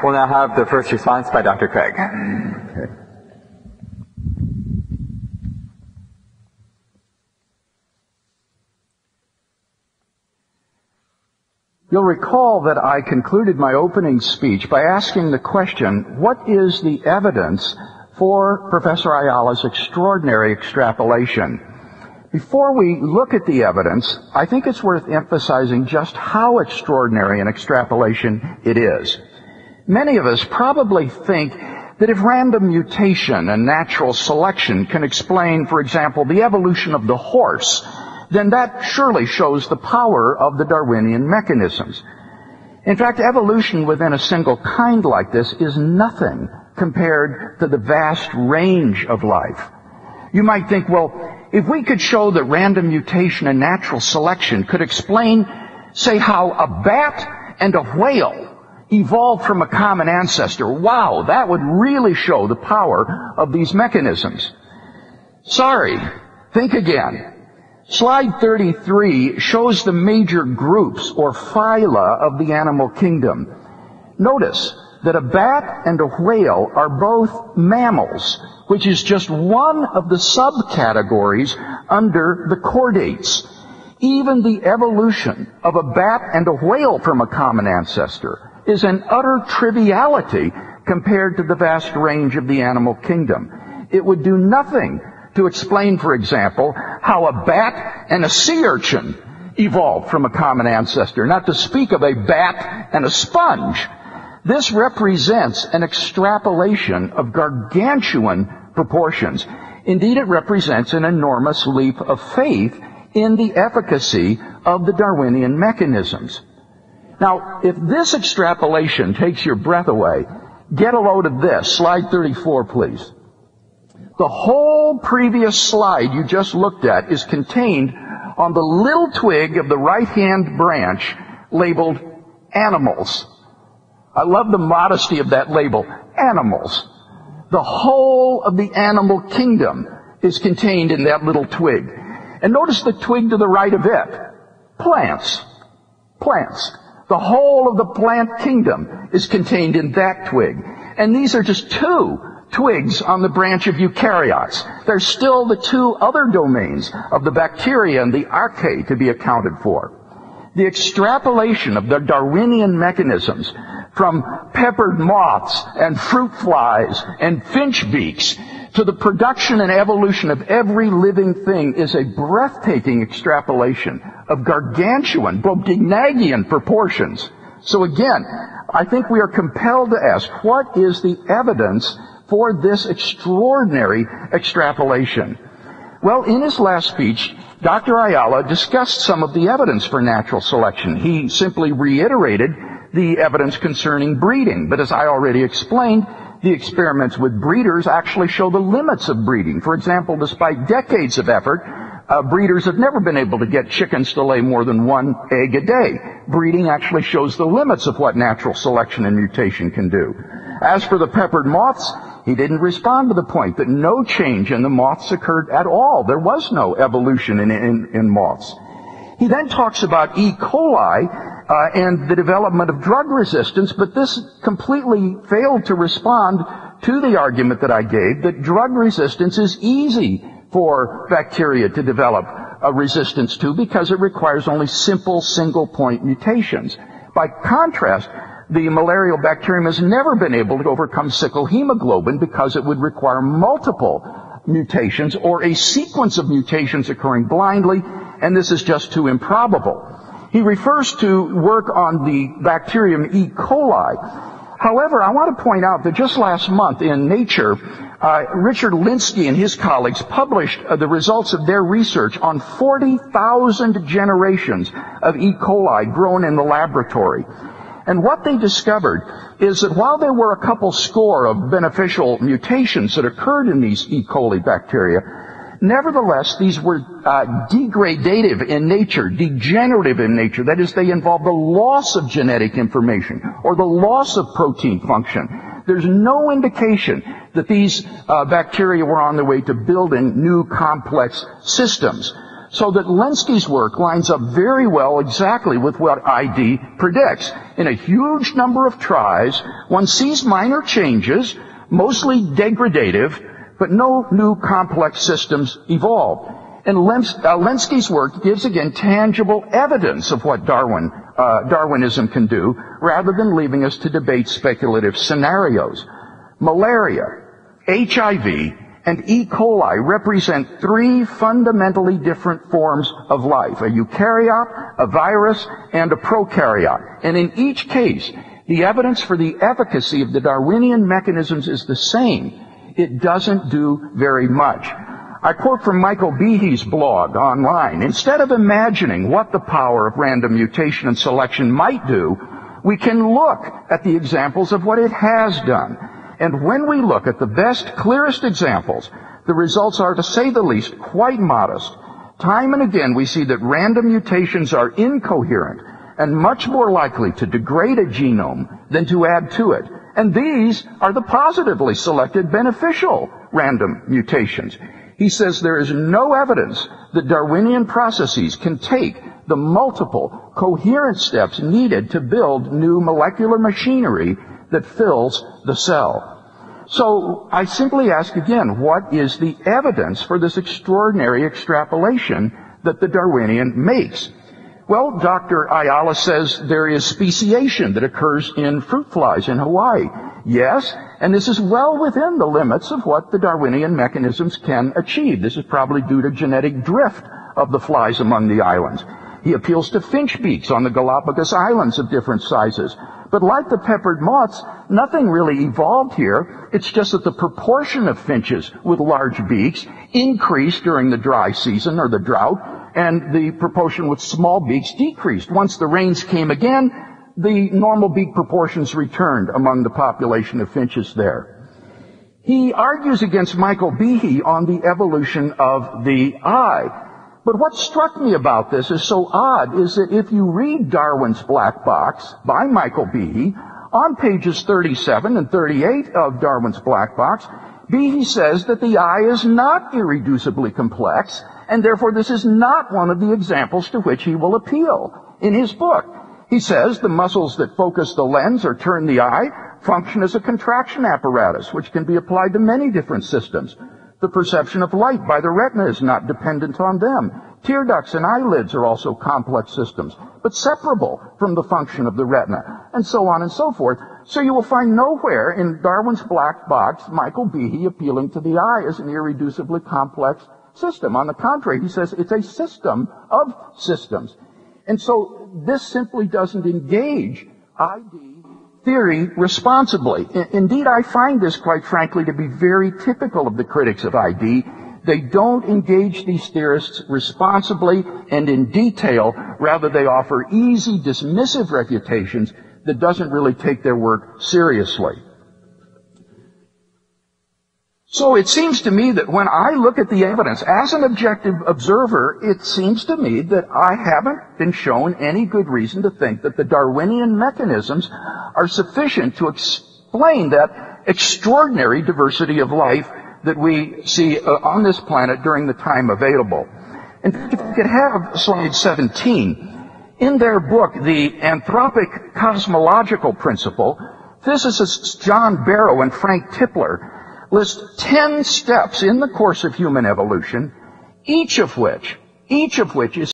We'll now have the first response by Dr. Craig. Okay. You'll recall that I concluded my opening speech by asking the question, what is the evidence for Professor Ayala's extraordinary extrapolation? Before we look at the evidence, I think it's worth emphasizing just how extraordinary an extrapolation it is. Many of us probably think that if random mutation and natural selection can explain, for example, the evolution of the horse, then that surely shows the power of the Darwinian mechanisms. In fact, evolution within a single kind like this is nothing compared to the vast range of life. You might think, well, if we could show that random mutation and natural selection could explain, say, how a bat and a whale evolved from a common ancestor, wow, that would really show the power of these mechanisms. Sorry, think again. Slide 33 shows the major groups or phyla of the animal kingdom. Notice that a bat and a whale are both mammals, which is just one of the subcategories under the chordates. Even the evolution of a bat and a whale from a common ancestor is an utter triviality compared to the vast range of the animal kingdom. It would do nothing to explain, for example, how a bat and a sea urchin evolved from a common ancestor, not to speak of a bat and a sponge. This represents an extrapolation of gargantuan proportions. Indeed, it represents an enormous leap of faith in the efficacy of the Darwinian mechanisms. Now, if this extrapolation takes your breath away, get a load of this. Slide 34, please. The whole previous slide you just looked at is contained on the little twig of the right-hand branch labeled animals. I love the modesty of that label, animals. The whole of the animal kingdom is contained in that little twig. And notice the twig to the right of it. Plants. Plants. The whole of the plant kingdom is contained in that twig. And these are just two twigs on the branch of eukaryotes. There's still the two other domains of the bacteria and the archaea to be accounted for. The extrapolation of the Darwinian mechanisms from peppered moths and fruit flies and finch beaks to the production and evolution of every living thing is a breathtaking extrapolation of gargantuan, Brobdingnagian proportions. So again, I think we are compelled to ask, what is the evidence for this extraordinary extrapolation? Well, in his last speech, Dr. Ayala discussed some of the evidence for natural selection. He simply reiterated the evidence concerning breeding. But as I already explained, the experiments with breeders actually show the limits of breeding. For example, despite decades of effort, breeders have never been able to get chickens to lay more than one egg a day. Breeding actually shows the limits of what natural selection and mutation can do. As for the peppered moths, he didn't respond to the point that no change in the moths occurred at all. There was no evolution in moths. He then talks about E. coli and the development of drug resistance, but this completely failed to respond to the argument that I gave that drug resistance is easy for bacteria to develop a resistance to because it requires only simple single-point mutations. By contrast, the malarial bacterium has never been able to overcome sickle hemoglobin because it would require multiple mutations or a sequence of mutations occurring blindly, and this is just too improbable. He refers to work on the bacterium E. coli. However, I want to point out that just last month in Nature, Richard Linsky and his colleagues published the results of their research on 40,000 generations of E. coli grown in the laboratory. And what they discovered is that while there were a couple score of beneficial mutations that occurred in these E. coli bacteria, nevertheless, these were degradative in nature, degenerative in nature. That is, they involve the loss of genetic information or the loss of protein function. There's no indication that these bacteria were on their way to building new complex systems. So that Lenski's work lines up very well exactly with what ID predicts. In a huge number of tries, one sees minor changes, mostly degradative, but no new complex systems evolve. And Lenski's work gives, again, tangible evidence of what Darwinism can do, rather than leaving us to debate speculative scenarios. Malaria, HIV, and E. coli represent three fundamentally different forms of life: a eukaryote, a virus, and a prokaryote. And in each case, the evidence for the efficacy of the Darwinian mechanisms is the same. It doesn't do very much. I quote from Michael Behe's blog online: "Instead of imagining what the power of random mutation and selection might do, we can look at the examples of what it has done. And when we look at the best, clearest examples, the results are, to say the least, quite modest. Time and again we see that random mutations are incoherent and much more likely to degrade a genome than to add to it. And these are the positively selected beneficial random mutations." He says there is no evidence that Darwinian processes can take the multiple coherent steps needed to build new molecular machinery that fills the cell. So I simply ask again, what is the evidence for this extraordinary extrapolation that the Darwinian makes? Well, Dr. Ayala says there is speciation that occurs in fruit flies in Hawaii. Yes, and this is well within the limits of what the Darwinian mechanisms can achieve. This is probably due to genetic drift of the flies among the islands. He appeals to finch beaks on the Galapagos Islands of different sizes. But like the peppered moths, nothing really evolved here. It's just that the proportion of finches with large beaks increased during the dry season or the drought, and the proportion with small beaks decreased. Once the rains came again, the normal beak proportions returned among the population of finches there. He argues against Michael Behe on the evolution of the eye. But what struck me about this is so odd is that if you read Darwin's Black Box by Michael Behe, on pages 37 and 38 of Darwin's Black Box, Behe says that the eye is not irreducibly complex, and therefore this is not one of the examples to which he will appeal in his book. He says the muscles that focus the lens or turn the eye function as a contraction apparatus, which can be applied to many different systems. The perception of light by the retina is not dependent on them. Tear ducts and eyelids are also complex systems, but separable from the function of the retina, and so on and so forth. So you will find nowhere in Darwin's Black Box Michael Behe appealing to the eye as an irreducibly complex system. On the contrary, he says it's a system of systems. And so this simply doesn't engage ID theory responsibly. Indeed, I find this, quite frankly, to be very typical of the critics of ID. They don't engage these theorists responsibly and in detail. Rather, they offer easy, dismissive refutations that doesn't really take their work seriously. So it seems to me that when I look at the evidence as an objective observer, it seems to me that I haven't been shown any good reason to think that the Darwinian mechanisms are sufficient to explain that extraordinary diversity of life that we see on this planet during the time available. In fact, if we could have slide 17, in their book, The Anthropic Cosmological Principle, physicists John Barrow and Frank Tipler list 10 steps in the course of human evolution, each of which is